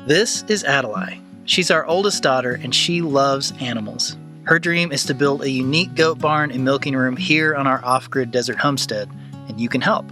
This is Adali. She's our oldest daughter, and she loves animals. Her dream is to build a unique goat barn and milking room here on our off-grid desert homestead, and you can help.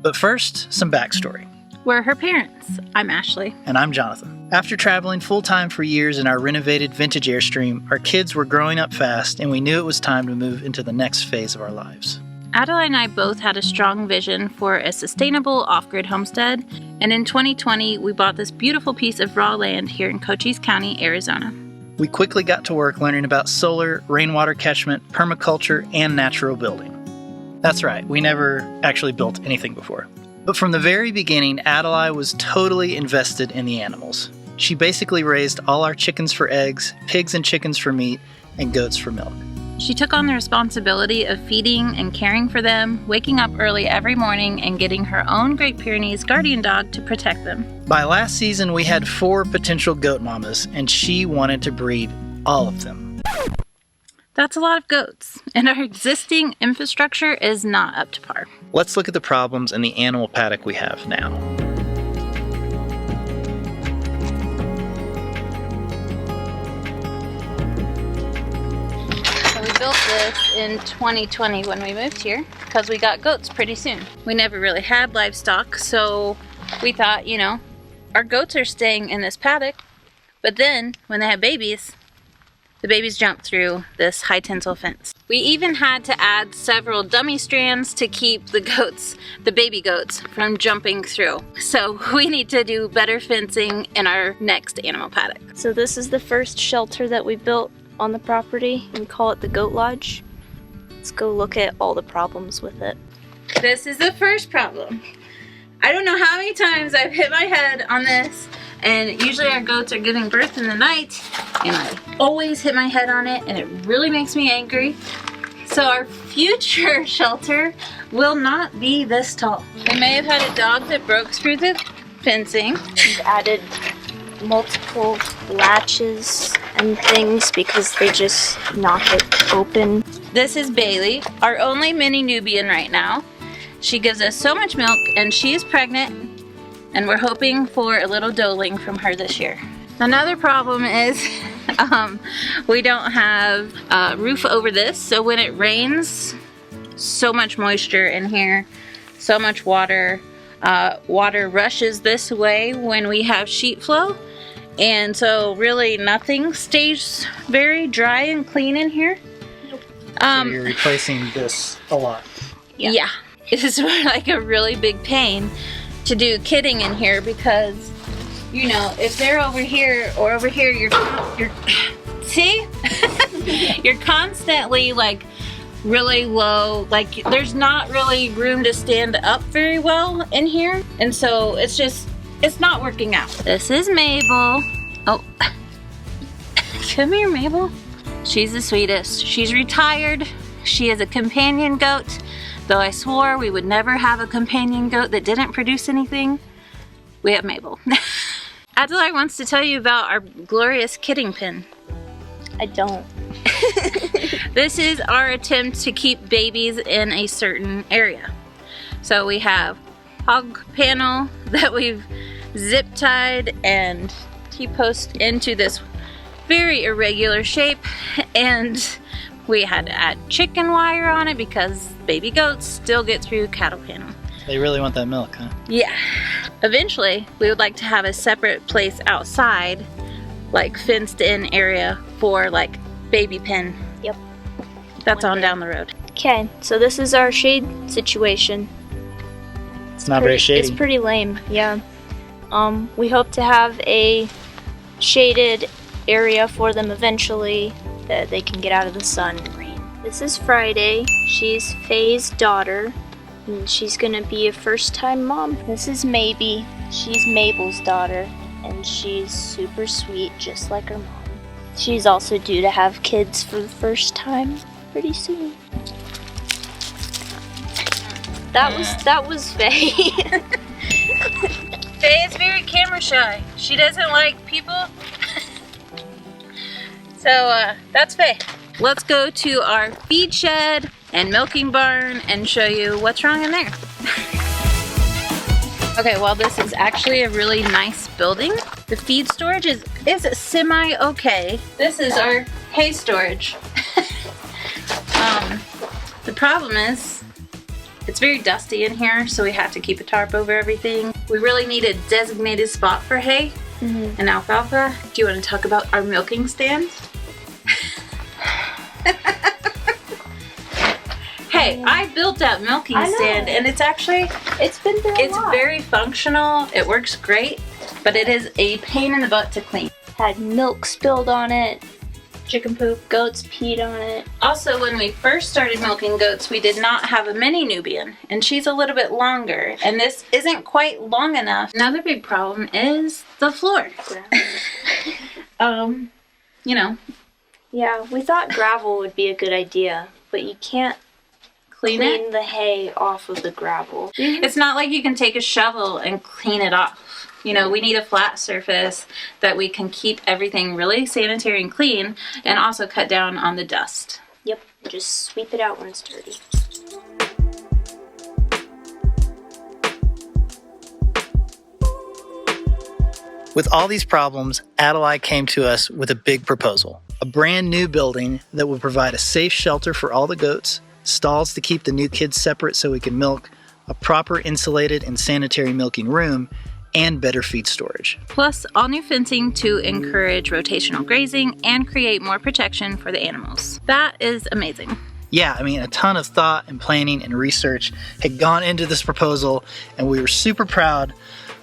But first, some backstory. We're her parents. I'm Ashley. And I'm Jonathan. After traveling full-time for years in our renovated vintage Airstream, our kids were growing up fast, and we knew it was time to move into the next phase of our lives. Adali and I both had a strong vision for a sustainable off-grid homestead, and in 2020, we bought this beautiful piece of raw land here in Cochise County, Arizona. We quickly got to work learning about solar, rainwater catchment, permaculture, and natural building. That's right, we never actually built anything before. But from the very beginning, Adali was totally invested in the animals. She basically raised all our chickens for eggs, pigs and chickens for meat, and goats for milk. She took on the responsibility of feeding and caring for them, waking up early every morning and getting her own Great Pyrenees guardian dog to protect them. By last season, we had 4 potential goat mamas, and she wanted to breed all of them. That's a lot of goats, and our existing infrastructure is not up to par. Let's look at the problems in the animal paddock we have now. We built this in 2020 when we moved here because we got goats pretty soon. We never really had livestock, so we thought, our goats are staying in this paddock, but then when they have babies, the babies jump through this high tensile fence. We even had to add several dummy strands to keep the baby goats from jumping through. So we need to do better fencing in our next animal paddock. So this is the first shelter that we built on the property. We call it the Goat Lodge. Let's go look at all the problems with it. This is the first problem. I don't know how many times I've hit my head on this, and usually our goats are giving birth in the night, and I always hit my head on it, and it really makes me angry. So our future shelter will not be this tall. We may have had a dog that broke through the fencing. We've added multiple latches and things because they just knock it open. This is Bailey, our only mini Nubian right now. She gives us so much milk, and she is pregnant, and we're hoping for a little doeling from her this year. Another problem is we don't have a roof over this, so when it rains, so much moisture in here, so much water. Water rushes this way when we have sheet flow, and so really nothing stays very dry and clean in here. So you're replacing this a lot. Yeah. It's like a really big pain to do kidding in here because, if they're over here or over here, you're see? You're constantly really low, there's not really room to stand up very well in here, and so it's not working out. This is Mabel. Oh, come here, Mabel. She's the sweetest. She's retired. She is a companion goat, though I swore we would never have a companion goat that didn't produce anything. We have Mabel. Adali wants to tell you about our glorious kidding pen. I don't. This is our attempt to keep babies in a certain area. So we have hog panel that we've zip tied and T-post into this very irregular shape, and we had to add chicken wire on it because baby goats still get through cattle panel. They really want that milk, huh? Yeah. Eventually, we would like to have a separate place outside, fenced in area for baby pen. Yep. That's on down the road. Okay, so this is our shade situation. It's not very shady. It's pretty lame, yeah. We hope to have a shaded area for them eventually that they can get out of the sun and rain. This is Friday. She's Faye's daughter, and she's gonna be a first-time mom. This is Maybe. She's Mabel's daughter, and she's super sweet, just like her mom. She's also due to have kids for the first time pretty soon. That was Faye. Faye is very camera shy. She doesn't like people. So that's Faye. Let's go to our feed shed and milking barn and show you what's wrong in there. Okay, well, this is actually a really nice building. The feed storage is semi-okay. This is our hay storage. The problem is, it's very dusty in here, so we have to keep a tarp over everything. We really need a designated spot for hay and alfalfa. Do you want to talk about our milking stand? Hey, I built that milking stand, and it's been there a lot. Very functional. It works great, but it is a pain in the butt to clean. Had milk spilled on it, chicken poop, goats peed on it. Also, when we first started milking goats, we did not have a mini Nubian, and she's a little bit longer, and this isn't quite long enough. Another big problem is the floor. You know. Yeah, we thought gravel would be a good idea, but you can't clean the hay off of the gravel. It's not like you can take a shovel and clean it off. You know, we need a flat surface that we can keep everything really sanitary and clean, and also cut down on the dust. Yep, just sweep it out when it's dirty. With all these problems, Adali came to us with a big proposal. A brand new building that would provide a safe shelter for all the goats, stalls to keep the new kids separate so we can milk, a proper insulated and sanitary milking room, and better feed storage. Plus, all new fencing to encourage rotational grazing and create more protection for the animals. That is amazing. Yeah, I mean, a ton of thought and planning and research had gone into this proposal, and we were super proud,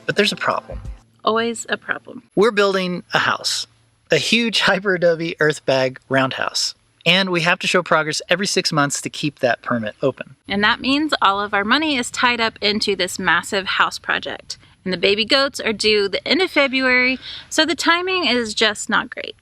but there's a problem. Always a problem. We're building a house, a huge hyper-adobe earth bag roundhouse. And we have to show progress every 6 months to keep that permit open. And that means all of our money is tied up into this massive house project. And the baby goats are due the end of February, so the timing is just not great.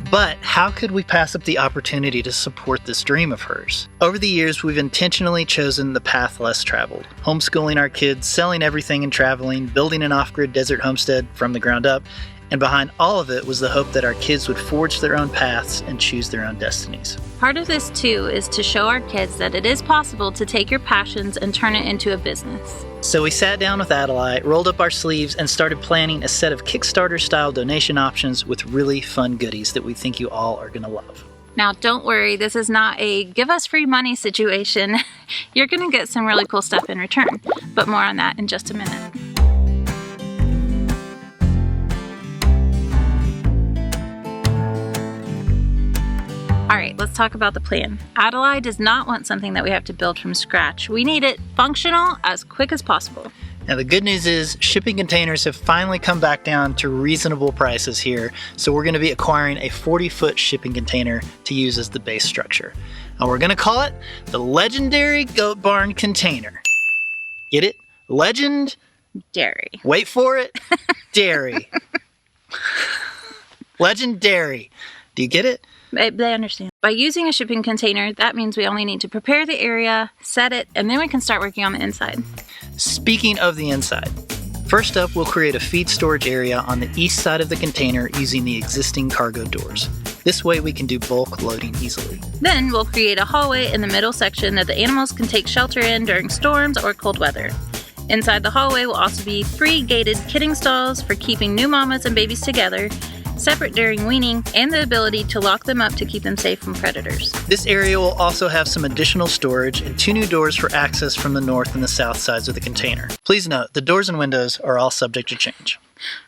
But how could we pass up the opportunity to support this dream of hers? Over the years, we've intentionally chosen the path less traveled. Homeschooling our kids, selling everything and traveling, building an off-grid desert homestead from the ground up, and behind all of it was the hope that our kids would forge their own paths and choose their own destinies. Part of this, too, is to show our kids that it is possible to take your passions and turn it into a business. So we sat down with Adali, rolled up our sleeves, and started planning a set of Kickstarter-style donation options with really fun goodies that we think you all are going to love. Now, don't worry, this is not a give us free money situation. You're going to get some really cool stuff in return, but more on that in just a minute. All right, let's talk about the plan. Adali does not want something that we have to build from scratch. We need it functional as quick as possible. Now, the good news is shipping containers have finally come back down to reasonable prices here, so we're going to be acquiring a 40-foot shipping container to use as the base structure. And we're going to call it the Legendary Goat Barn Container. Get it? Legend? Dairy. Wait for it. Dairy. Legendary. Do you get it? They understand. By using a shipping container, that means we only need to prepare the area, set it, and then we can start working on the inside. Speaking of the inside, first up, we'll create a feed storage area on the east side of the container using the existing cargo doors. This way we can do bulk loading easily. Then we'll create a hallway in the middle section that the animals can take shelter in during storms or cold weather. Inside the hallway will also be 3 gated kidding stalls for keeping new mamas and babies together, separate during weaning, and the ability to lock them up to keep them safe from predators. This area will also have some additional storage and 2 new doors for access from the north and the south sides of the container. Please note, the doors and windows are all subject to change.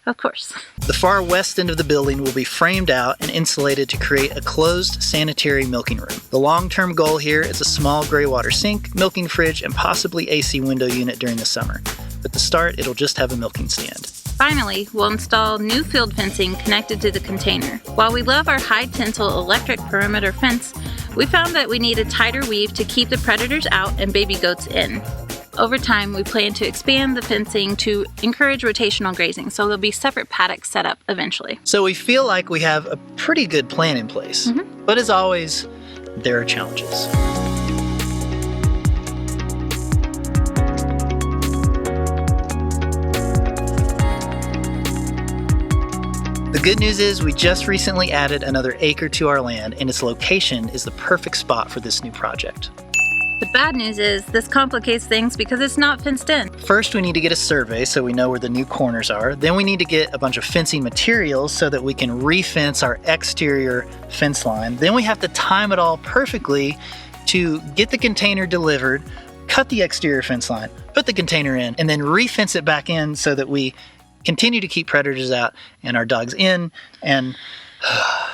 Of course. The far west end of the building will be framed out and insulated to create a closed sanitary milking room. The long-term goal here is a small gray water sink, milking fridge, and possibly AC window unit during the summer. But to start, it'll just have a milking stand. Finally, we'll install new field fencing connected to the container. While we love our high tensile electric perimeter fence, we found that we need a tighter weave to keep the predators out and baby goats in. Over time, we plan to expand the fencing to encourage rotational grazing, so there'll be separate paddocks set up eventually. So we feel like we have a pretty good plan in place. But as always, there are challenges. The good news is we just recently added another acre to our land, and its location is the perfect spot for this new project. The bad news is this complicates things because it's not fenced in. First, we need to get a survey so we know where the new corners are. Then we need to get a bunch of fencing materials so that we can re-fence our exterior fence line. Then we have to time it all perfectly to get the container delivered, cut the exterior fence line, put the container in, and then re-fence it back in so that we continue to keep predators out and our dogs in. And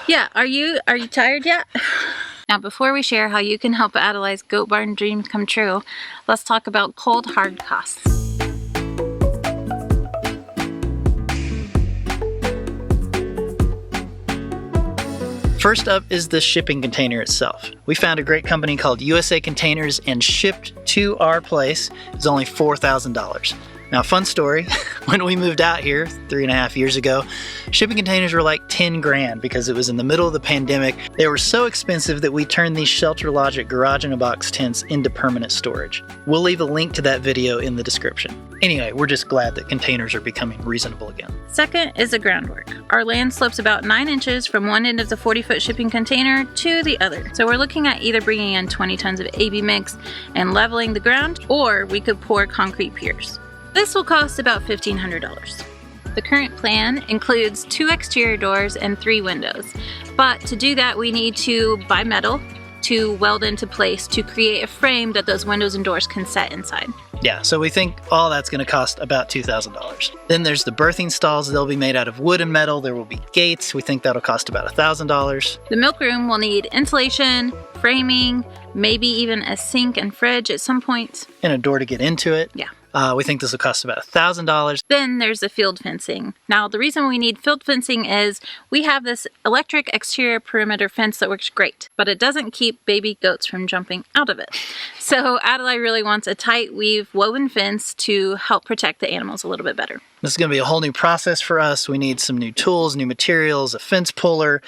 yeah, are you tired yet? Now, before we share how you can help Adali's goat barn dreams come true, let's talk about cold, hard costs. First up is the shipping container itself. We found a great company called USA Containers, and shipped to our place is only $4,000. Now, fun story, when we moved out here 3.5 years ago, shipping containers were like 10 grand because it was in the middle of the pandemic. They were so expensive that we turned these Shelter Logic garage-in-a-box tents into permanent storage. We'll leave a link to that video in the description. Anyway, we're just glad that containers are becoming reasonable again. Second is the groundwork. Our land slopes about 9 inches from one end of the 40-foot shipping container to the other. So we're looking at either bringing in 20 tons of AB mix and leveling the ground, or we could pour concrete piers. This will cost about $1,500. The current plan includes 2 exterior doors and 3 windows, but to do that we need to buy metal to weld into place to create a frame that those windows and doors can set inside. Yeah, so we think all that's going to cost about $2,000. Then there's the birthing stalls. They'll be made out of wood and metal. There will be gates. We think that'll cost about $1,000. The milk room will need insulation, framing, maybe even a sink and fridge at some point. And a door to get into it. Yeah. We think this will cost about $1,000. Then there's the field fencing. Now, the reason we need field fencing is we have this electric exterior perimeter fence that works great, but it doesn't keep baby goats from jumping out of it. So Adali really wants a tight weave woven fence to help protect the animals a little bit better. This is going to be a whole new process for us. We need some new tools, new materials, a fence puller.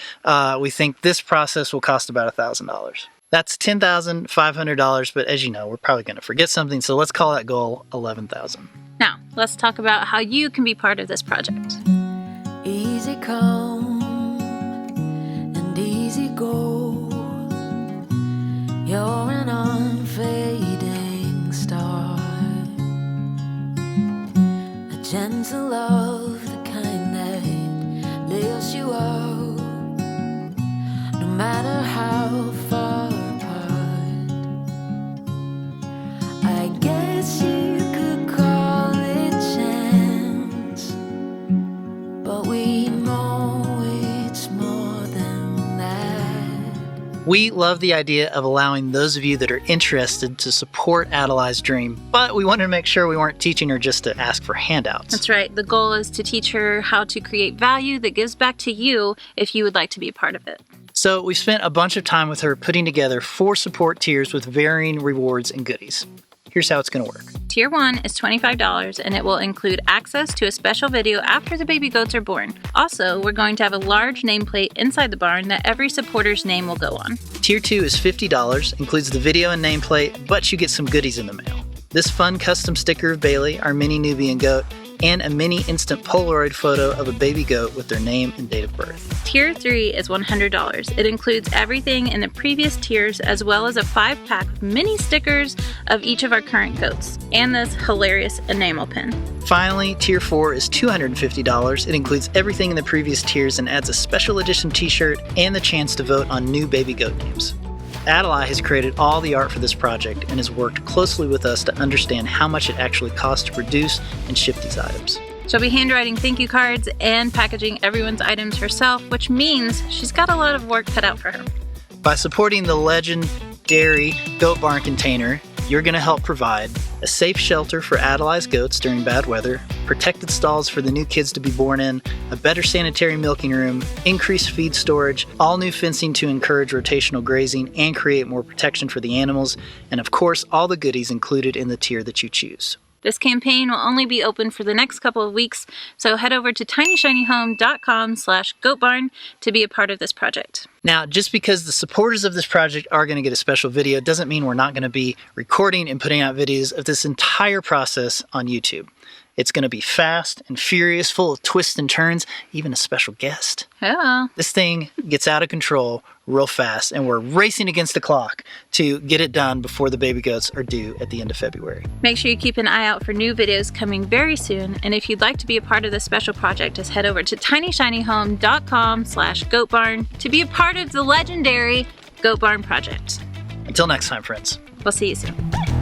We think this process will cost about $1,000. That's $10,500, but as you know, we're probably going to forget something, so let's call that goal $11,000. Now, let's talk about how you can be part of this project. Easy come and easy go. You're an unfading star, a gentle love, the kind that lifts you up, no matter how far. I guess you could call it chance, but we know it's more than that. We love the idea of allowing those of you that are interested to support Adali's dream, but we wanted to make sure we weren't teaching her just to ask for handouts. That's right. The goal is to teach her how to create value that gives back to you if you would like to be a part of it. So we spent a bunch of time with her putting together 4 support tiers with varying rewards and goodies. Here's how it's going to work. Tier 1 is $25, and it will include access to a special video after the baby goats are born. Also, we're going to have a large nameplate inside the barn that every supporter's name will go on. Tier 2 is $50, includes the video and nameplate, but you get some goodies in the mail. This fun custom sticker of Bailey, our mini Nubian goat, and a mini instant Polaroid photo of a baby goat with their name and date of birth. Tier 3 is $100. It includes everything in the previous tiers, as well as a 5-pack of mini stickers of each of our current goats, and this hilarious enamel pin. Finally, Tier 4 is $250. It includes everything in the previous tiers and adds a special edition t-shirt and the chance to vote on new baby goat names. Adali has created all the art for this project and has worked closely with us to understand how much it actually costs to produce and ship these items. She'll be handwriting thank you cards and packaging everyone's items herself, which means she's got a lot of work cut out for her. By supporting the legendary Goat Barn Container, you're going to help provide a safe shelter for Adali's goats during bad weather, protected stalls for the new kids to be born in, a better sanitary milking room, increased feed storage, all new fencing to encourage rotational grazing and create more protection for the animals, and of course, all the goodies included in the tier that you choose. This campaign will only be open for the next couple of weeks, so head over to tinyshinyhome.com/goatbarn to be a part of this project. Now, just because the supporters of this project are going to get a special video doesn't mean we're not going to be recording and putting out videos of this entire process on YouTube. It's going to be fast and furious, full of twists and turns, even a special guest. Yeah. This thing gets out of control real fast, and we're racing against the clock to get it done before the baby goats are due at the end of February. Make sure you keep an eye out for new videos coming very soon, and if you'd like to be a part of this special project, just head over to tinyshinyhome.com/goatbarn to be a part of the legendary Goat Barn project. Until next time, friends. We'll see you soon.